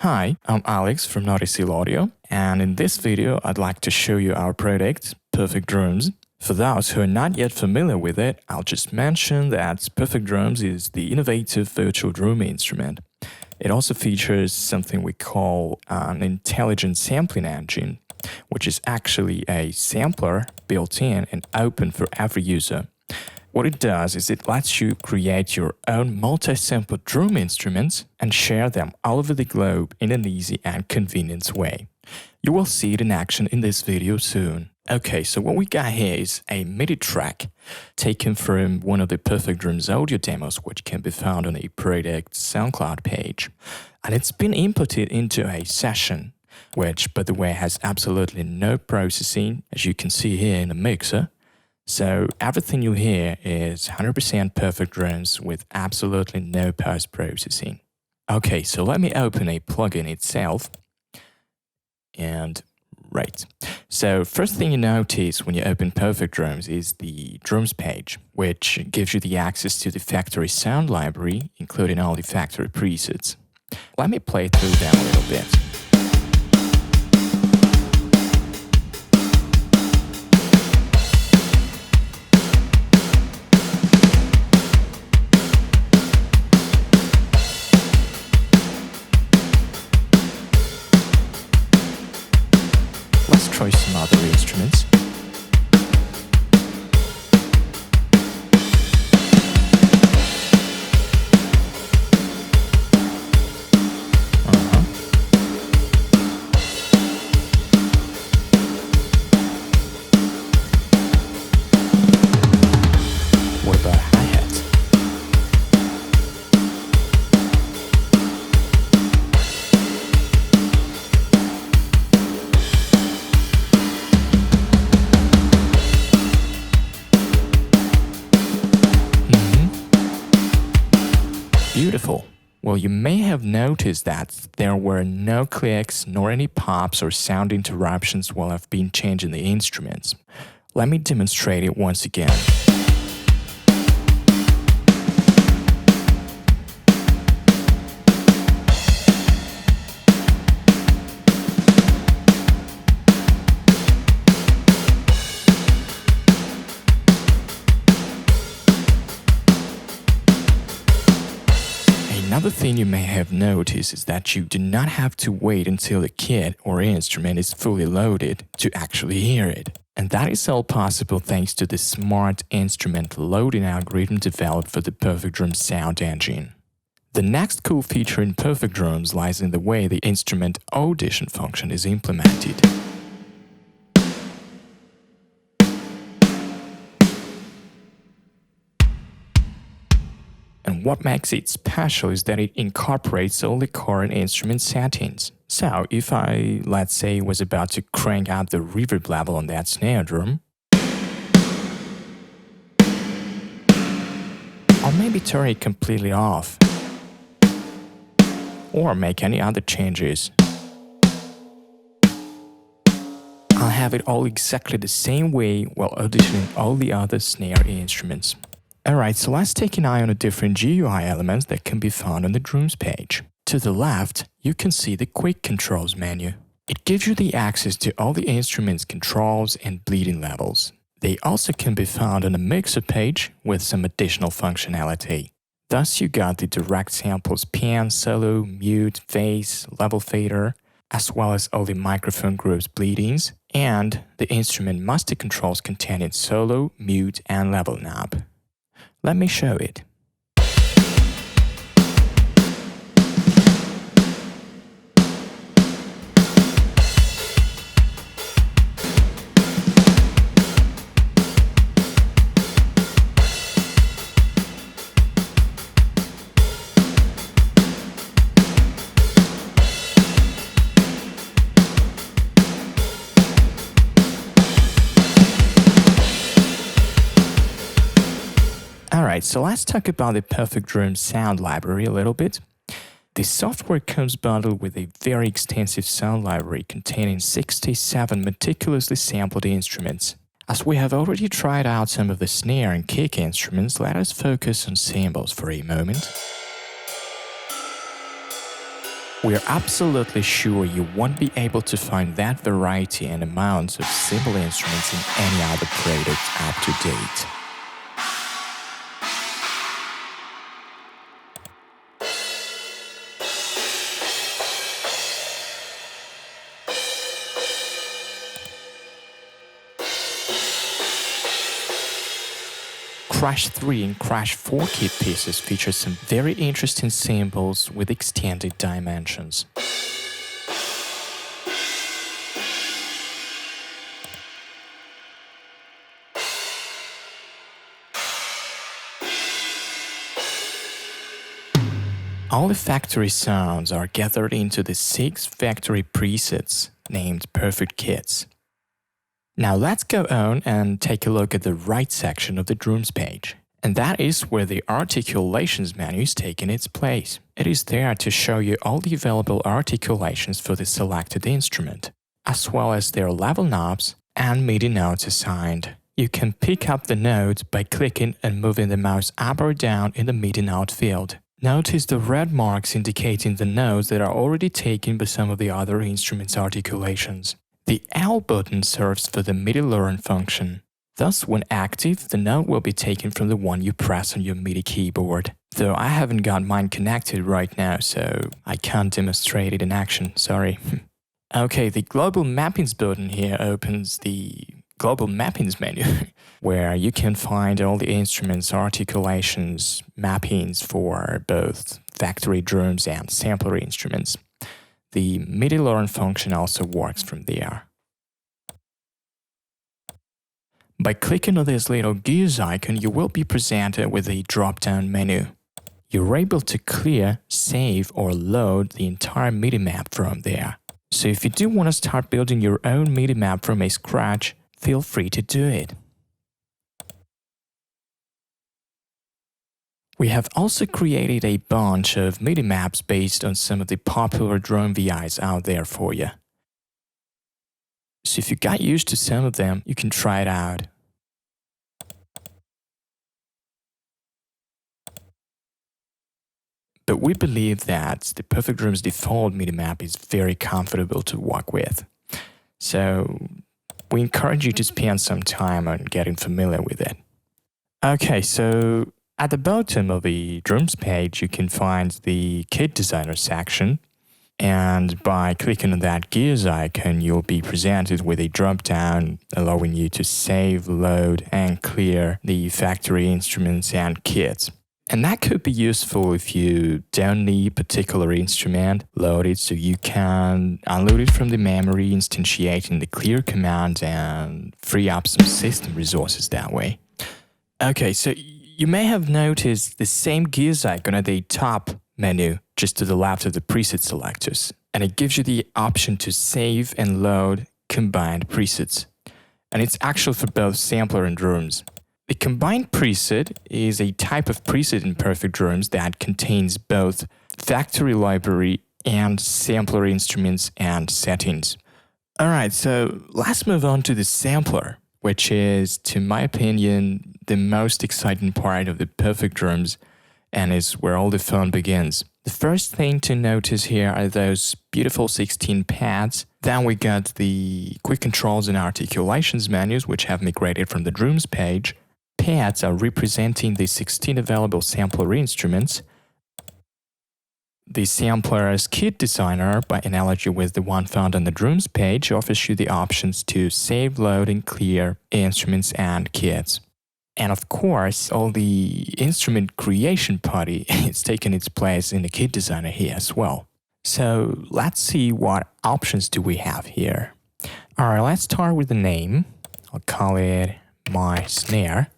Hi, I'm Alex from Audition Audio, and in this video, I'd like to show you our product, Perfect Drums. For those who are not yet familiar with it, I'll just mention that Perfect Drums is the innovative virtual drum instrument. It also features something we call an intelligent sampling engine, which is actually a sampler built in and open for every user. What it does is it lets you create your own multi-sample drum instruments and share them all over the globe in an easy and convenient way. You will see it in action in this video soon. Okay, so what we got here is a MIDI track taken from one of the Perfect Drums audio demos, which can be found on a product SoundCloud page. And it's been inputted into a session, which, by the way, has absolutely no processing, as you can see here in the mixer. So everything you hear is 100% Perfect Drums with absolutely no post-processing. Okay, so let me open a plugin itself. And right. So first thing you notice when you open Perfect Drums is the drums page, which gives you the access to the factory sound library, including all the factory presets. Let me play through them a little bit. Let's try some other instruments. What about hi-hats? Beautiful. Well, you may have noticed that there were no clicks nor any pops or sound interruptions while I've been changing the instruments. Let me demonstrate it once again. Another thing you may have noticed is that you do not have to wait until the kit or instrument is fully loaded to actually hear it. And that is all possible thanks to the smart instrument loading algorithm developed for the Perfect Drums sound engine. The next cool feature in Perfect Drums lies in the way the instrument Audition function is implemented. And what makes it special is that it incorporates all the current instrument settings. So if I, let's say, was about to crank up the reverb level on that snare drum, or maybe turn it completely off, or make any other changes, I'll have it all exactly the same way while auditioning all the other snare instruments. Alright, so let's take an eye on the different GUI elements that can be found on the drums page. To the left, you can see the Quick Controls menu. It gives you the access to all the instruments' controls and bleeding levels. They also can be found on the mixer page with some additional functionality. Thus, you got the direct samples pan, solo, mute, phase, level fader, as well as all the microphone groups bleedings, and the instrument master controls containing solo, mute, and level knob. Let me show it. Alright, so let's talk about the Perfect Drums sound library a little bit. The software comes bundled with a very extensive sound library containing 67 meticulously sampled instruments. As we have already tried out some of the snare and kick instruments, let us focus on cymbals for a moment. We're absolutely sure you won't be able to find that variety and amounts of simple instruments in any other product up to date. Crash 3 and Crash 4 kit pieces feature some very interesting symbols with extended dimensions. All the factory sounds are gathered into the 6 factory presets named Perfect Kits. Now let's go on and take a look at the right section of the drums page. And that is where the Articulations menu is taking its place. It is there to show you all the available articulations for the selected instrument, as well as their level knobs and MIDI notes assigned. You can pick up the notes by clicking and moving the mouse up or down in the MIDI note field. Notice the red marks indicating the notes that are already taken by some of the other instruments' articulations. The L button serves for the MIDI learn function. Thus, when active, the note will be taken from the one you press on your MIDI keyboard. Though I haven't got mine connected right now, so I can't demonstrate it in action, sorry. Okay, the Global Mappings button here opens the Global Mappings menu, where you can find all the instruments, articulations, mappings for both factory drums and sampler instruments. The MIDI learn function also works from there. By clicking on this little gears icon, you will be presented with a drop-down menu. You're able to clear, save, or load the entire MIDI map from there. So if you do want to start building your own MIDI map from scratch, feel free to do it. We have also created a bunch of MIDI maps based on some of the popular drum VIs out there for you. So if you got used to some of them, you can try it out. But we believe that the Perfect Drums default MIDI map is very comfortable to work with. So we encourage you to spend some time on getting familiar with it. Okay, so at the bottom of the drums page, you can find the Kit Designer section. And by clicking on that gears icon, you'll be presented with a drop-down allowing you to save, load, and clear the factory instruments and kits. And that could be useful if you don't need a particular instrument loaded, so you can unload it from the memory, instantiating the clear command and free up some system resources that way. Okay, so you may have noticed the same gears icon at the top menu just to the left of the preset selectors, and it gives you the option to save and load combined presets. And it's actually for both sampler and drums. The combined preset is a type of preset in Perfect Drums that contains both factory library and sampler instruments and settings. Alright, so let's move on to the sampler, which is, to my opinion, the most exciting part of the Perfect Drums and is where all the fun begins. The first thing to notice here are those beautiful 16 pads. Then we got the quick controls and articulations menus, which have migrated from the drums page. Pads are representing the 16 available sampler instruments. The sampler's Kit Designer, by analogy with the one found on the drums page, offers you the options to save, load, and clear instruments and kits. And of course, all the instrument creation party is taking its place in the Kit Designer here as well. So let's see what options do we have here. Alright, let's start with the name. I'll call it My Snare.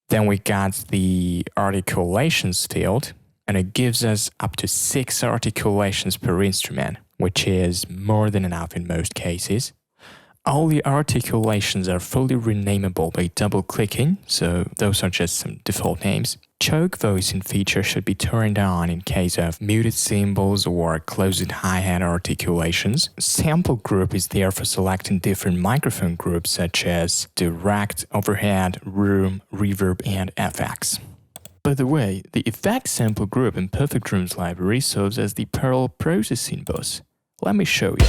Then we got the articulations field, and it gives us up to 6 articulations per instrument, which is more than enough in most cases. All the articulations are fully renameable by double-clicking, so those are just some default names. Choke voicing feature should be turned on in case of muted cymbals or closed hi-hat articulations. Sample group is there for selecting different microphone groups such as direct, overhead, room, reverb, and FX. By the way, the effect sample group in Perfect Drums library serves as the parallel processing bus. Let me show you.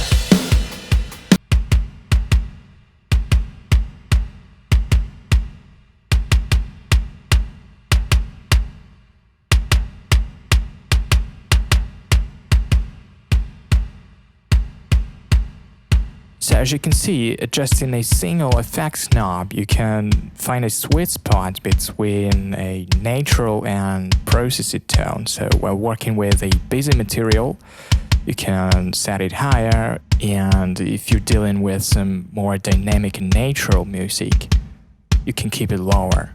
So as you can see, adjusting a single effects knob, you can find a sweet spot between a natural and processed tone. So while working with a busy material, you can set it higher, and if you're dealing with some more dynamic and natural music, you can keep it lower.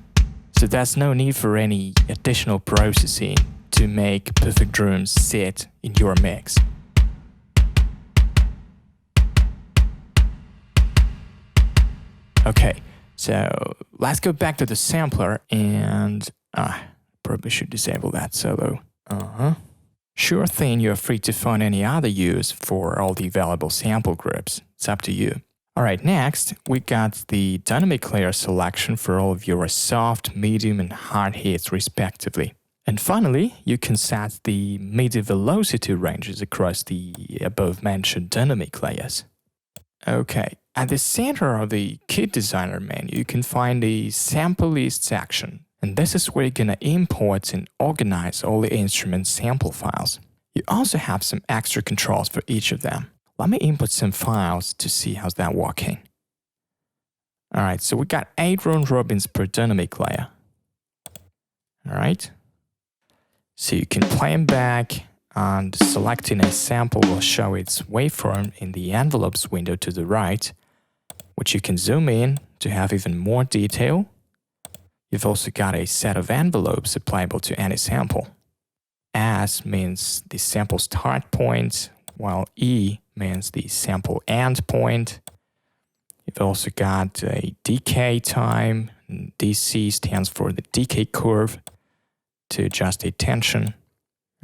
So there's no need for any additional processing to make Perfect Drums sit in your mix. Okay, so let's go back to the sampler and probably should disable that solo. Sure thing, you're free to find any other use for all the available sample groups. It's up to you. Alright, next we got the dynamic layer selection for all of your soft, medium and hard hits respectively. And finally, you can set the MIDI velocity ranges across the above mentioned dynamic layers. Okay, at the center of the Kit Designer menu, you can find the Sample List section. And this is where you're gonna import and organize all the instrument sample files. You also have some extra controls for each of them. Let me input some files to see how's that working. Alright, so we got 8 round robins per dynamic layer. Alright, so you can play them back, and selecting a sample will show its waveform in the envelopes window to the right, which you can zoom in to have even more detail. You've also got a set of envelopes applicable to any sample. S means the sample start point, while E means the sample end point. You've also got a decay time. DC stands for the decay curve to adjust a tension.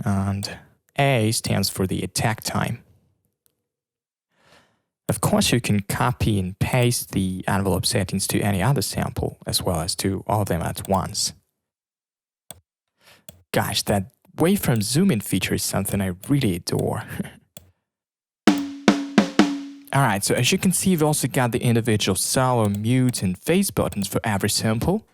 And A stands for the attack time. Of course, you can copy and paste the envelope settings to any other sample, as well as to all of them at once. Gosh, that waveform zoom-in feature is something I really adore. Alright, so as you can see, you've also got the individual solo, mute, and phase buttons for every sample.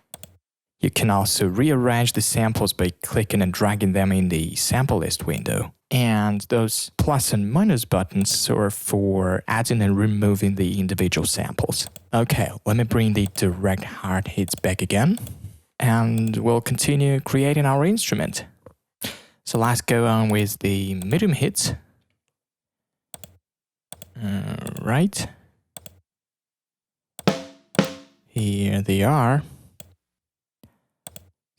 You can also rearrange the samples by clicking and dragging them in the sample list window. And those plus and minus buttons serve for adding and removing the individual samples. Okay, let me bring the direct hard hits back again, and we'll continue creating our instrument. So let's go on with the medium hits. Right. Here they are.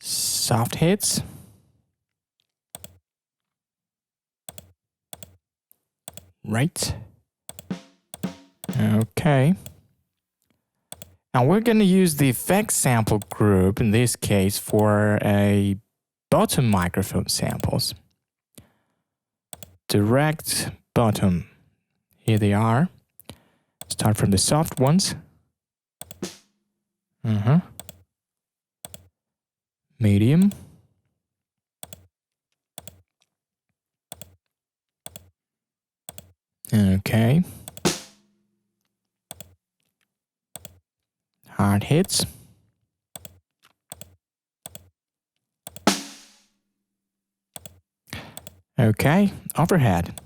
Soft hits. Right. Okay. Now we're going to use the effects sample group in this case for a bottom microphone samples. Direct bottom. Here they are. Start from the soft ones. Medium. Okay. Hard hits. Okay, overhead.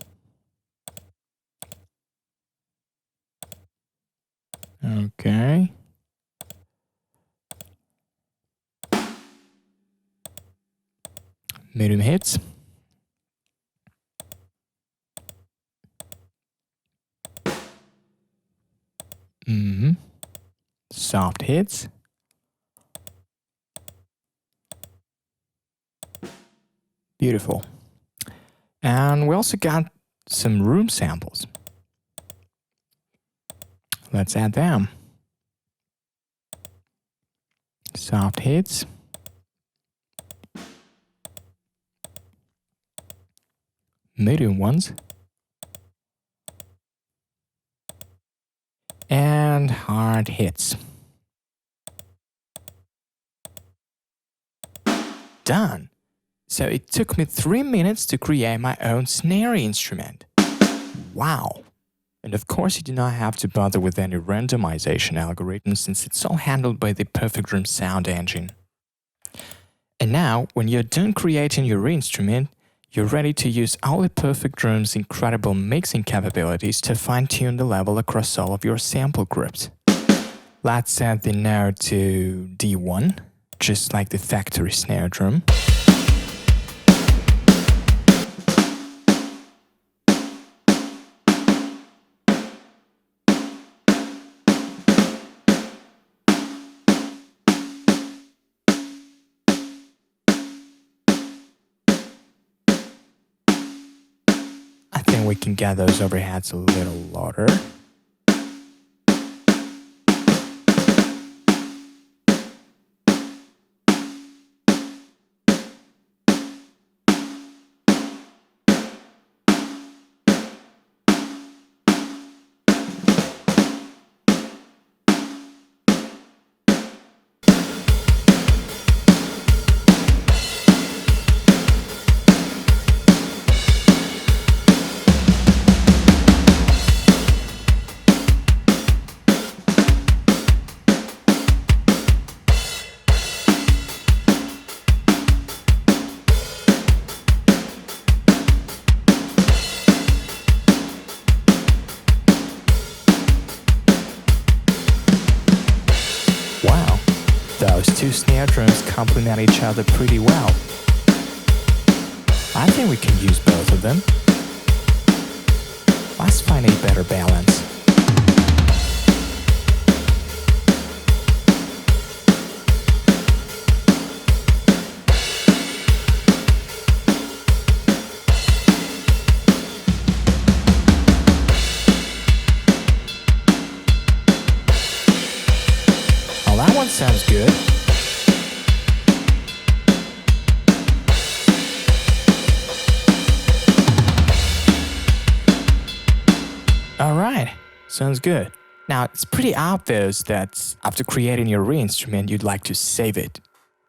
Okay. Medium hits. Soft hits. Beautiful. And we also got some room samples. Let's add them. Soft hits. Medium ones. And hard hits. done. So it took me 3 minutes to create my own snare instrument. Wow! And of course you do not have to bother with any randomization algorithm since it's all handled by the Perfect Drum sound engine. And now, when you're done creating your instrument, you're ready to use all the Perfect Drum's incredible mixing capabilities to fine-tune the level across all of your sample groups. Let's set the note to D1, just like the factory snare drum. I think we can get those overheads a little louder. Wow, those two snare drums complement each other pretty well. I think we can use both of them. Let's find a better balance. Well, that one sounds good. Alright, sounds good. Now, it's pretty obvious that after creating your instrument, you'd like to save it.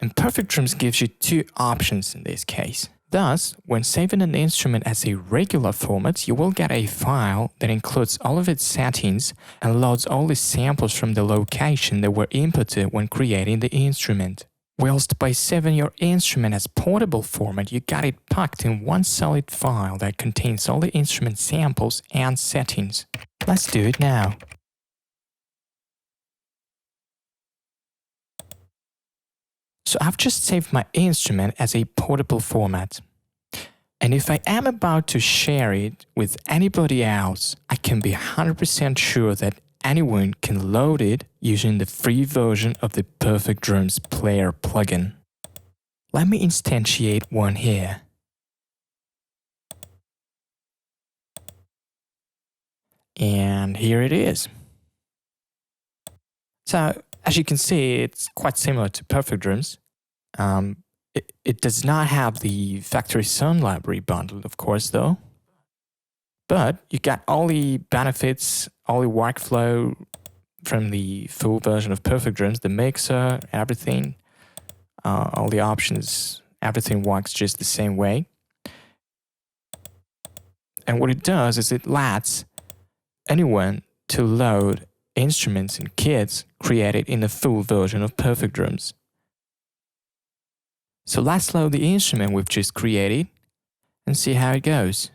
And Perfect Drums gives you two options in this case. Thus, when saving an instrument as a regular format, you will get a file that includes all of its settings and loads all the samples from the location that were inputted when creating the instrument. Whilst by saving your instrument as portable format, you got it packed in one solid file that contains all the instrument samples and settings. Let's do it now. So I've just saved my instrument as a portable format. And if I am about to share it with anybody else, I can be 100% sure that anyone can load it using the free version of the Perfect Drums Player plugin. Let me instantiate one here. And here it is. So, as you can see, it's quite similar to Perfect Drums. It does not have the factory sound library bundle, of course, though. But you got all the benefits, all the workflow from the full version of Perfect Drums, the mixer, everything, all the options, everything works just the same way. And what it does is it lets anyone to load instruments and kits created in the full version of Perfect Drums. So let's load the instrument we've just created and see how it goes.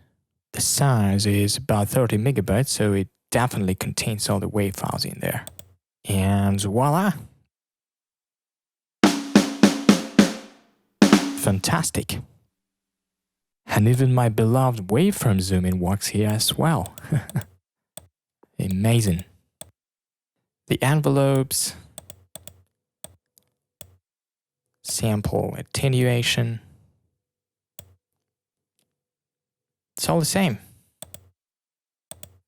The size is about 30 megabytes, so it definitely contains all the WAV files in there. And voila! Fantastic! And even my beloved waveform zoom-in works here as well. Amazing! The envelopes, sample attenuation, it's all the same.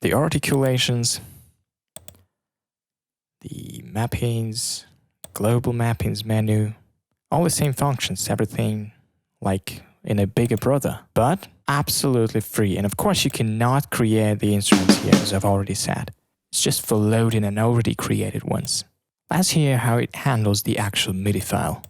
The articulations, the mappings, global mappings menu, all the same functions, everything like in a bigger brother, but absolutely free. And of course, you cannot create the instruments here, as I've already said. It's just for loading an already created ones. Let's hear how it handles the actual MIDI file.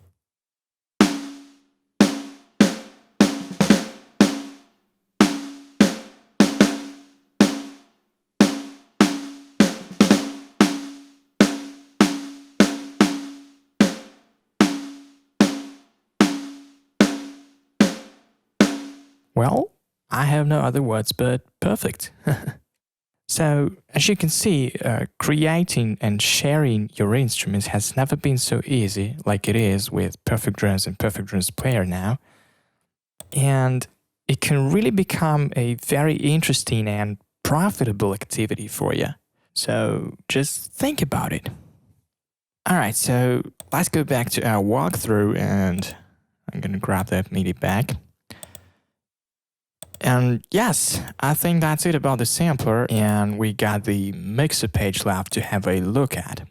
Well, I have no other words but perfect. So, as you can see, creating and sharing your instruments has never been so easy like it is with Perfect Drums and Perfect Drums Player now. And it can really become a very interesting and profitable activity for you. So, just think about it. Alright, so let's go back to our walkthrough, and I'm gonna grab that MIDI back. And yes, I think that's it about the sampler, and we got the mixer page left to have a look at.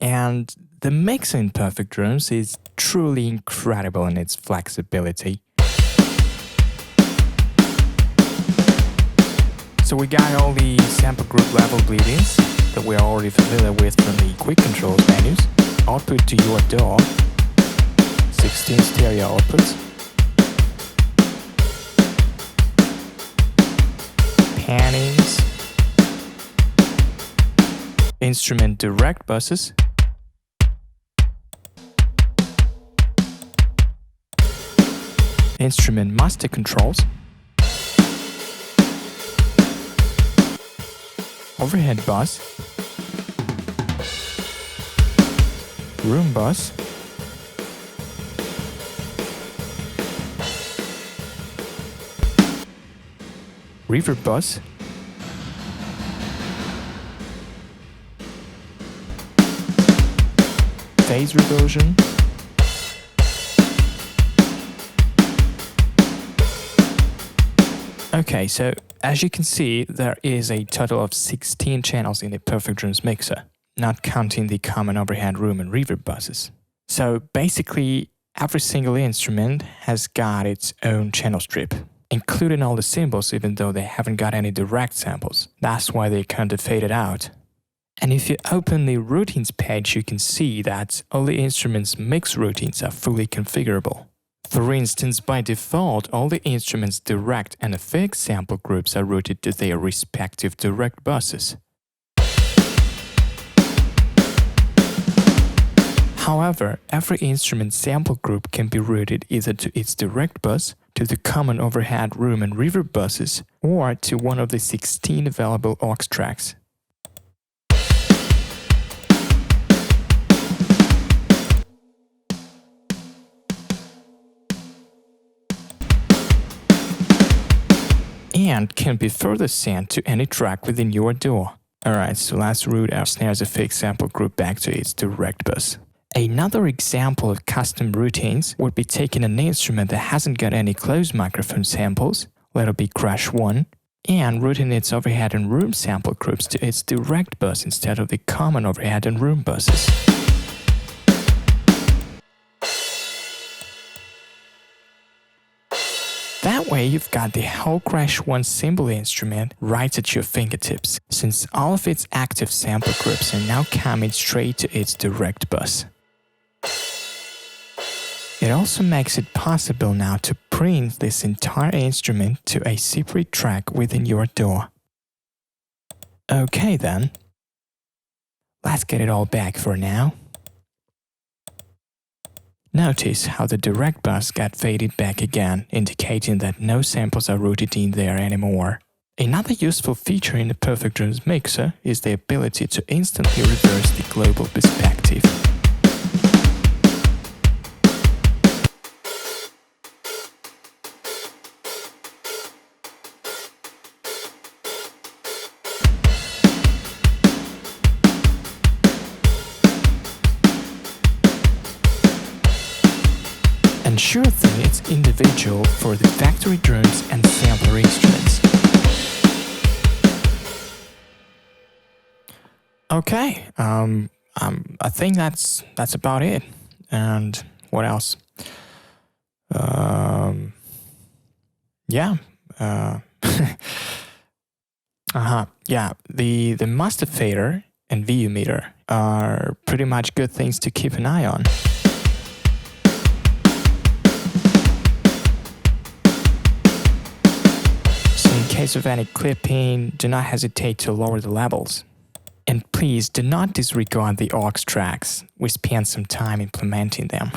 And the mixer in Perfect Drums is truly incredible in its flexibility. So we got all the sample group level bleedings that we're already familiar with from the quick controls menus, output to your DAW, 16 stereo outputs, pannings, instrument direct buses, instrument master controls, overhead bus, room bus, reverb bus, phase reversion, okay, so as you can see, there is a total of 16 channels in the Perfect Drums mixer, not counting the common overhead room and reverb buses. So basically, every single instrument has got its own channel strip, including all the cymbals, even though they haven't got any direct samples. That's why they kind of faded out. And if you open the routines page, you can see that all the instruments' mix routines are fully configurable. For instance, by default, all the instruments' direct and effects sample groups are routed to their respective direct buses. However, every instrument sample group can be routed either to its direct bus, to the common overhead room and reverb buses, or to one of the 16 available aux tracks. And can be further sent to any track within your DAW. Alright, so let's route our snares effects sample group back to its direct bus. Another example of custom routines would be taking an instrument that hasn't got any closed microphone samples, let it be Crash 1, and routing its overhead and room sample groups to its direct bus instead of the common overhead and room buses. That way you've got the whole Crash 1 cymbal instrument right at your fingertips, since all of its active sample groups are now coming straight to its direct bus. It also makes it possible now to print this entire instrument to a separate track within your DAW. Okay then, let's get it all back for now. Notice how the direct bus got faded back again, indicating that no samples are routed in there anymore. Another useful feature in the Perfect Drums mixer is the ability to instantly reverse the global perspective. And sure thing, it's individual for the factory drums and sampler instruments. Okay, I think that's about it. And what else? Yeah. Yeah, the master fader and VU meter are pretty much good things to keep an eye on. In case of any clipping, do not hesitate to lower the levels. And please do not disregard the aux tracks. We spent some time implementing them.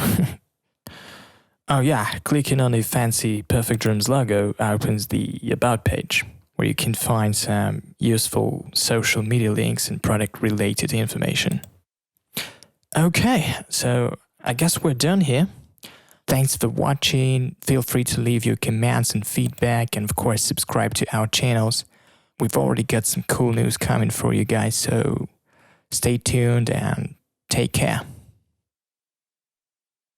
Oh yeah, clicking on the fancy Perfect Drums logo opens the About page, where you can find some useful social media links and product-related information. Okay, so I guess we're done here. Thanks for watching. Feel free to leave your comments and feedback, and of course subscribe to our channels. We've already got some cool news coming for you guys, so stay tuned and take care.